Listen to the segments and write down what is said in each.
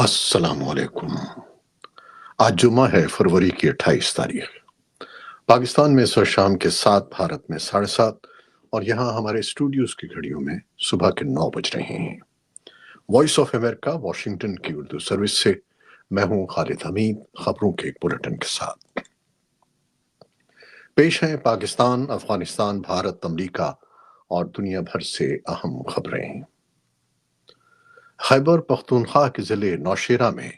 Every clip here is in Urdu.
السلام علیکم۔ آج جمعہ ہے، فروری کی 28 تاریخ۔ پاکستان میں اس وقت شام کے 7، بھارت میں 7:30، اور یہاں ہمارے اسٹوڈیوز کی گھڑیوں میں صبح کے 9 بج رہے ہیں۔ وائس آف امریکہ واشنگٹن کی اردو سروس سے میں ہوں خالد حمید، خبروں کے ایک بلیٹن کے ساتھ پیش ہیں پاکستان، افغانستان، بھارت، امریکہ اور دنیا بھر سے اہم خبریں۔ خیبر پختونخوا کے ضلع نوشیرہ میں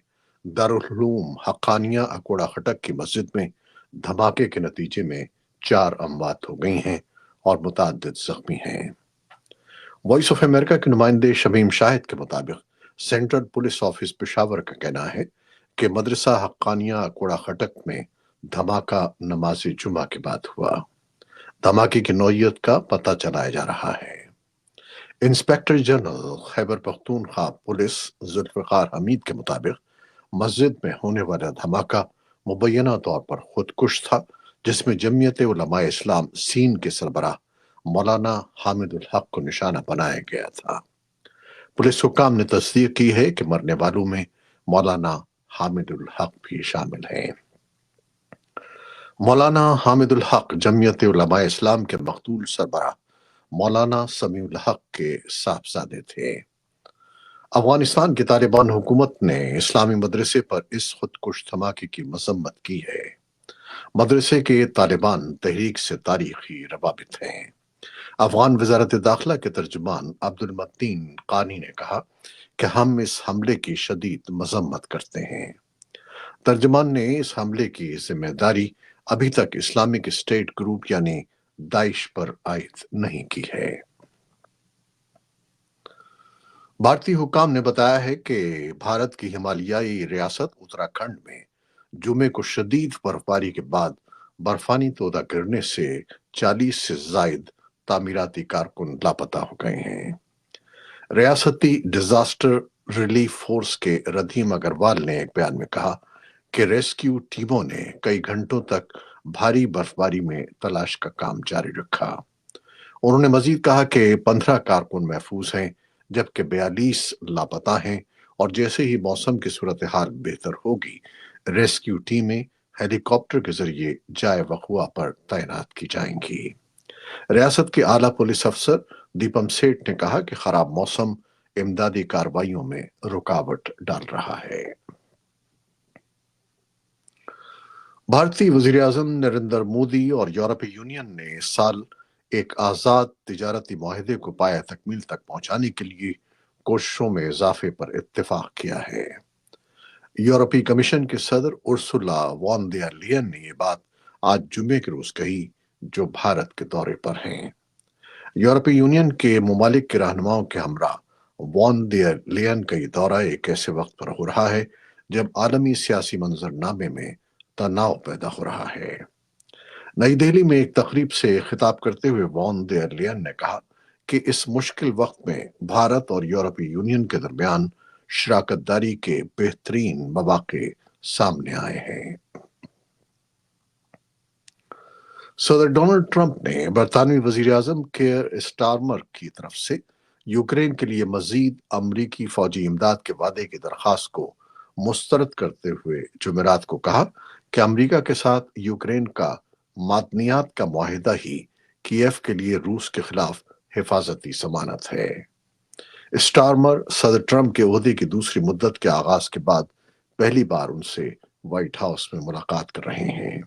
دارالعلوم حقانیہ اکوڑہ خٹک کی مسجد میں دھماکے کے نتیجے میں 4 اموات ہو گئی ہیں اور متعدد زخمی ہیں۔ وائس آف امریکہ کے نمائندے شمیم شاہد کے مطابق سینٹرل پولیس آفس پشاور کا کہنا ہے کہ مدرسہ حقانیہ اکوڑہ خٹک میں دھماکہ نماز جمعہ کے بعد ہوا۔ دھماکے کی نوعیت کا پتہ چلایا جا رہا ہے۔ Inspector general Khyber Pakhtunkhwa police Zulfiqar حمید کے مطابق مسجد میں ہونے والا دھماکہ مبینہ طور پر خودکش تھا، جس میں جمعیت علماء اسلام سین کے سربراہ مولانا حامد الحق کو نشانہ بنایا گیا تھا۔ پولیس حکام نے تصدیق کی ہے کہ مرنے والوں میں مولانا حامد الحق بھی شامل ہیں۔ مولانا حامد الحق جمعیت علماء اسلام کے مقتول سربراہ مولانا سمیع الحق کے صاحبزادے تھے۔ افغانستان کی طالبان حکومت نے اسلامی مدرسے پر اس خودکش دھماکے کی مذمت کی ہے۔ مدرسے کے طالبان تحریک سے تاریخی روابط ہیں۔ افغان وزارت داخلہ کے ترجمان عبدالمتین قانی نے کہا کہ ہم اس حملے کی شدید مذمت کرتے ہیں۔ ترجمان نے اس حملے کی ذمہ داری ابھی تک اسلامک اسٹیٹ گروپ یعنی داعش پر عائد نہیں کی ہے۔ بھارتی حکام نے بتایا ہے کہ بھارت کی ہمالیائی ریاست اتراکھنڈ میں جمعے کو شدید برفباری کے بعد برفانی تودہ گرنے سے 40 سے زائد تعمیراتی کارکن لاپتہ ہو گئے ہیں۔ ریاستی ڈیزاسٹر ریلیف فورس کے ردھیم اگروال نے ایک بیان میں کہا کہ ریسکیو ٹیموں نے کئی گھنٹوں تک بھاری برفباری میں تلاش کا کام جاری رکھا۔ انہوں نے مزید کہا کہ 15 کارکن محفوظ ہیں جبکہ 42 لاپتہ ہیں، اور جیسے ہی موسم کی صورتحال بہتر ہوگی ریسکیو ٹیمیں ہیلی کاپٹر کے ذریعے جائے وقوع پر تعینات کی جائیں گی۔ ریاست کے اعلیٰ پولیس افسر دیپم سیٹھ نے کہا کہ خراب موسم امدادی کارروائیوں میں رکاوٹ ڈال رہا ہے۔ بھارتی وزیر اعظم نریندر مودی اور یورپی یونین نے اس سال ایک آزاد تجارتی معاہدے کو پایہ تکمیل تک پہنچانے کے لیے کوششوں میں اضافے پر اتفاق کیا ہے۔ یورپی کمیشن کے صدر ارسولا وان دیر لیئن نے یہ بات آج جمعے کے روز کہی، جو بھارت کے دورے پر ہیں۔ یورپی یونین کے ممالک کے رہنماؤں کے ہمراہ وان دیر لیئن کا یہ دورہ ایک ایسے وقت پر ہو رہا ہے جب عالمی سیاسی منظرنامے میں تناؤ پیدا ہو رہا ہے۔ نئی دہلی میں ایک تقریب سے خطاب کرتے ہوئے وان دیر لیئن نے کہا کہ اس مشکل وقت میں بھارت اور یورپی یونین کے درمیان شراکت داری کے بہترین مواقع سامنے آئے ہیں۔ صدر ڈونلڈ ٹرمپ نے برطانوی وزیر اعظم کیئر اسٹارمر کی طرف سے یوکرین کے لیے مزید امریکی فوجی امداد کے وعدے کی درخواست کو مسترد کرتے ہوئے جمعرات کو کہا کہ امریکہ کے ساتھ یوکرین کا معدنیات کا معاہدہ ہی کیف کے لیے روس کے خلاف حفاظتی ضمانت ہے۔ اسٹارمر صدر ٹرمپ کے عہدے کی دوسری مدت کے آغاز کے بعد پہلی بار ان سے وائٹ ہاؤس میں ملاقات کر رہے ہیں۔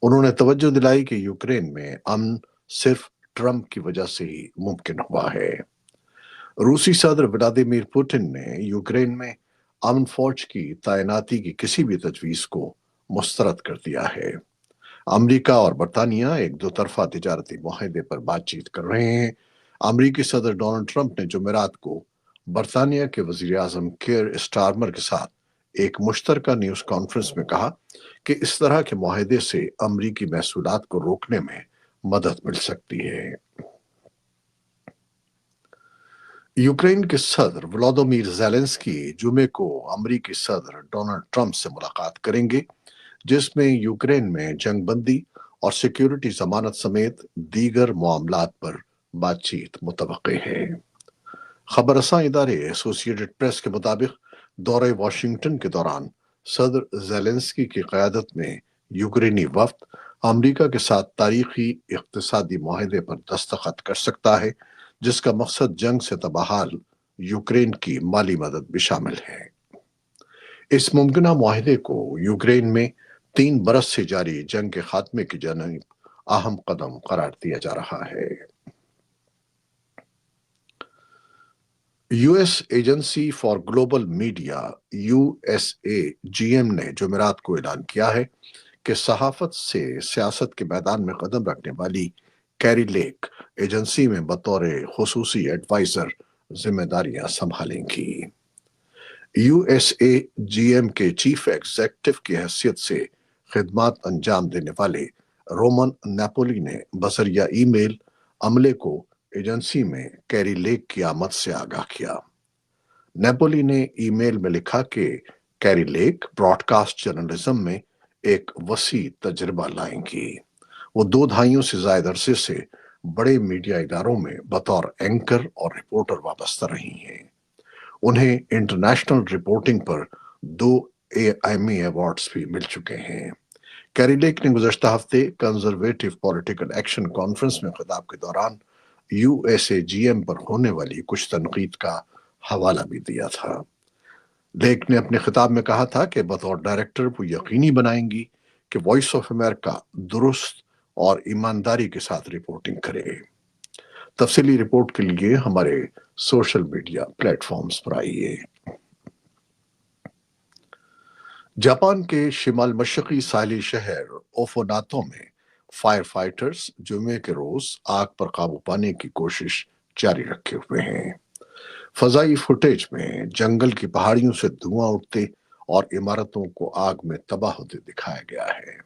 انہوں نے توجہ دلائی کہ یوکرین میں امن صرف ٹرمپ کی وجہ سے ہی ممکن ہوا ہے۔ روسی صدر ولادیمیر پوٹن نے یوکرین میں امن فوج کی تعیناتی کی کسی بھی تجویز کو مسترد کر دیا ہے۔ امریکہ اور برطانیہ ایک دو طرفہ تجارتی معاہدے پر بات چیت کر رہے ہیں۔ امریکی صدر ڈونلڈ ٹرمپ نے جمعرات کو برطانیہ کے وزیر اعظم کیئر اسٹارمر کے ساتھ ایک مشترکہ نیوز کانفرنس میں کہا کہ اس طرح کے معاہدے سے امریکی محصولات کو روکنے میں مدد مل سکتی ہے۔ یوکرین کے صدر ولادیمیر زیلنسکی جمعے کو امریکی صدر ڈونلڈ ٹرمپ سے ملاقات کریں گے، جس میں یوکرین میں جنگ بندی اور سیکیورٹی ضمانت سمیت دیگر معاملات پر بات چیت متوقع ہے۔ خبر رساں ادارے ایسوسی ایٹڈ پریس کے مطابق دورہ واشنگٹن کے دوران صدر زیلنسکی کی قیادت میں یوکرینی وفد امریکہ کے ساتھ تاریخی اقتصادی معاہدے پر دستخط کر سکتا ہے، جس کا مقصد جنگ سے تباہال یوکرین کی مالی مدد بھی شامل ہے۔ اس ممکنہ معاہدے کو یوکرین میں 3 برس سے جاری جنگ کے خاتمے کی جانب اہم قدم قرار دیا جا رہا ہے۔ U S agency for global media USAGM نے جمعرات کو اعلان کیا ہے کہ صحافت سے سیاست کے میدان میں قدم رکھنے والی کیری لیک ایجنسی میں بطور خصوصی ایڈوائزر ذمہ داریاں سنبھالیں گی۔ USAGM کے چیف ایگزیکٹو کی حیثیت سے خدمات انجام دینے والے رومن نیپولی نے بذریعہ ای میل عملے کو ایجنسی میں کیری لیک کی آمد سے آگاہ کیا۔ نیپولی نے ای میل میں لکھا کہ Kari Lake broadcast journalism میں ایک وسیع تجربہ لائیں گی۔ وہ 2 دہائیوں سے زائد عرصے سے بڑے میڈیا اداروں میں بطور اینکر اور رپورٹر وابستہ رہی ہیں۔ انہیں انٹرنیشنل رپورٹنگ پر 2 ایمی ایوارڈز بھی مل چکے ہیں۔ کیری لیک نے گزشتہ ہفتے کنزرویٹو پولیٹیکل ایکشن کانفرنس میں خطاب کے دوران USAGM پر ہونے والی کچھ تنقید کا حوالہ بھی دیا تھا۔ لیک نے اپنے خطاب میں کہا تھا کہ بطور ڈائریکٹر وہ یقینی بنائیں گی کہ وائس آف امریکہ درست اور ایمانداری کے ساتھ رپورٹنگ کرے۔ تفصیلی رپورٹ کے لیے ہمارے سوشل میڈیا پلیٹ فارمز پر آئیے۔ جاپان کے شمال مشرقی ساحلی شہر اوفوناتو میں فائر فائٹرز جمعے کے روز آگ پر قابو پانے کی کوشش جاری رکھے ہوئے ہیں۔ فضائی فوٹیج میں جنگل کی پہاڑیوں سے دھواں اٹھتے اور عمارتوں کو آگ میں تباہ ہوتے دکھایا گیا ہے۔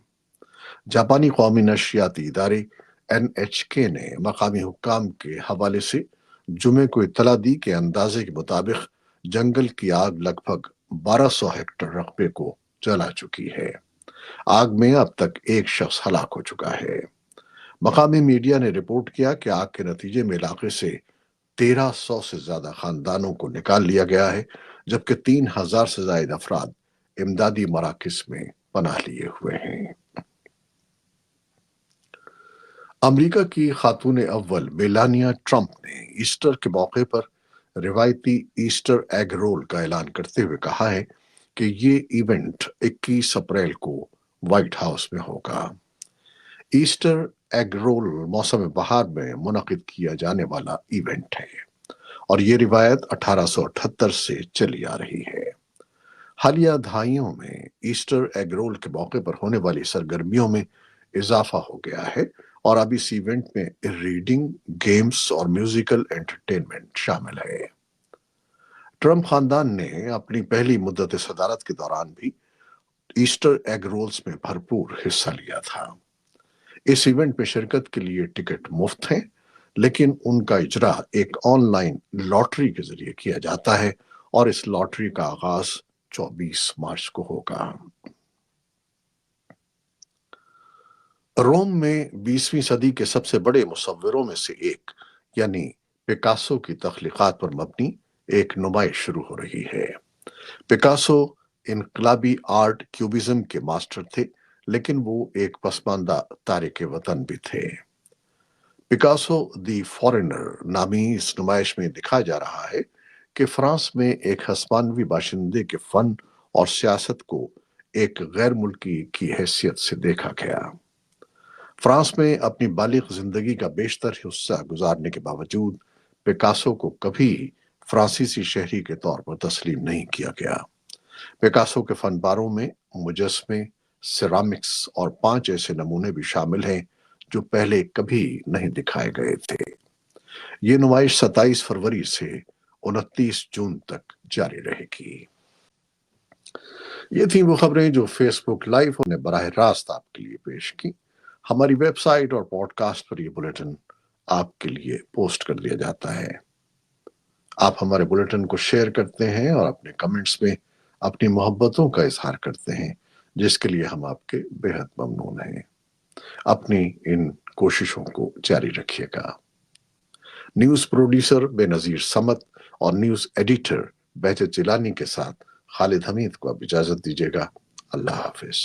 جاپانی قومی نشریاتی ادارے NHK نے مقامی حکام کے حوالے سے جمعے کو اطلاع دی کہ اندازے کے مطابق جنگل کی آگ لگ بھگ 1200 ہیکٹر رقبے کو جلا چکی ہے۔ آگ میں اب تک ایک شخص ہلاک ہو چکا ہے۔ مقامی میڈیا نے رپورٹ کیا کہ آگ کے نتیجے میں علاقے سے 1300 سے زیادہ خاندانوں کو نکال لیا گیا ہے، جبکہ 3000 سے زائد افراد امدادی مراکز میں پناہ لیے ہوئے ہیں۔ امریکہ کی خاتون اول میلانیا ٹرمپ نے ایسٹر کے موقع پر روایتی ایسٹر ایگ رول کا اعلان کرتے ہوئے کہا ہے کہ یہ ایونٹ 21 اپریل کو وائٹ ہاؤس میں ہوگا۔ ایسٹر ایگ رول موسم بہار میں منعقد کیا جانے والا ایونٹ ہے اور یہ روایت 1878 سے چلی آ رہی ہے۔ حالیہ دہائیوں میں ایسٹر ایگ رول کے موقع پر ہونے والی سرگرمیوں میں اضافہ ہو گیا ہے اور اب اس ایونٹ میں ریڈنگ، گیمز اور میوزیکل انٹرٹینمنٹ شامل ہے۔ ٹرمپ خاندان نے اپنی پہلی مدت صدارت کے دوران بھی ایسٹر ایگ رولز میں بھرپور حصہ لیا تھا۔ اس ایونٹ میں شرکت کے لیے ٹکٹ مفت ہیں، لیکن ان کا اجرا ایک آن لائن لاٹری کے ذریعے کیا جاتا ہے اور اس لاٹری کا آغاز 24 مارچ کو ہوگا۔ روم میں 20ویں صدی کے سب سے بڑے مصوروں میں سے ایک یعنی پکاسو کی تخلیقات پر مبنی ایک نمائش شروع ہو رہی ہے۔ پکاسو انقلابی آرٹ کیوبزم کے ماسٹر تھے، لیکن وہ ایک پسماندہ تارک وطن بھی تھے۔ پکاسو دی فارینر نامی اس نمائش میں دکھایا جا رہا ہے کہ فرانس میں ایک ہسپانوی باشندے کے فن اور سیاست کو ایک غیر ملکی کی حیثیت سے دیکھا گیا۔ فرانس میں اپنی بالغ زندگی کا بیشتر حصہ گزارنے کے باوجود پکاسو کو کبھی فرانسیسی شہری کے طور پر تسلیم نہیں کیا گیا۔ پکاسو کے فن پاروں میں مجسمے، سیرامکس اور 5 ایسے نمونے بھی شامل ہیں جو پہلے کبھی نہیں دکھائے گئے تھے۔ یہ نمائش 27 فروری سے 29 جون تک جاری رہے گی۔ یہ تھیں وہ خبریں جو فیس بک لائیو نے براہ راست آپ کے لیے پیش کی۔ ہماری ویب سائٹ اور پوڈ کاسٹ پر یہ بلیٹن آپ کے لیے پوسٹ کر دیا جاتا ہے۔ آپ ہمارے بلیٹن کو شیئر کرتے ہیں اور اپنے کمنٹس میں اپنی محبتوں کا اظہار کرتے ہیں، جس کے لیے ہم آپ کے بے حد ممنون ہیں۔ اپنی ان کوششوں کو جاری رکھیے گا۔ نیوز پروڈیوسر بے نظیر سمت اور نیوز ایڈیٹر بہجت جیلانی کے ساتھ خالد حمید کو اب اجازت دیجیے گا۔ اللہ حافظ۔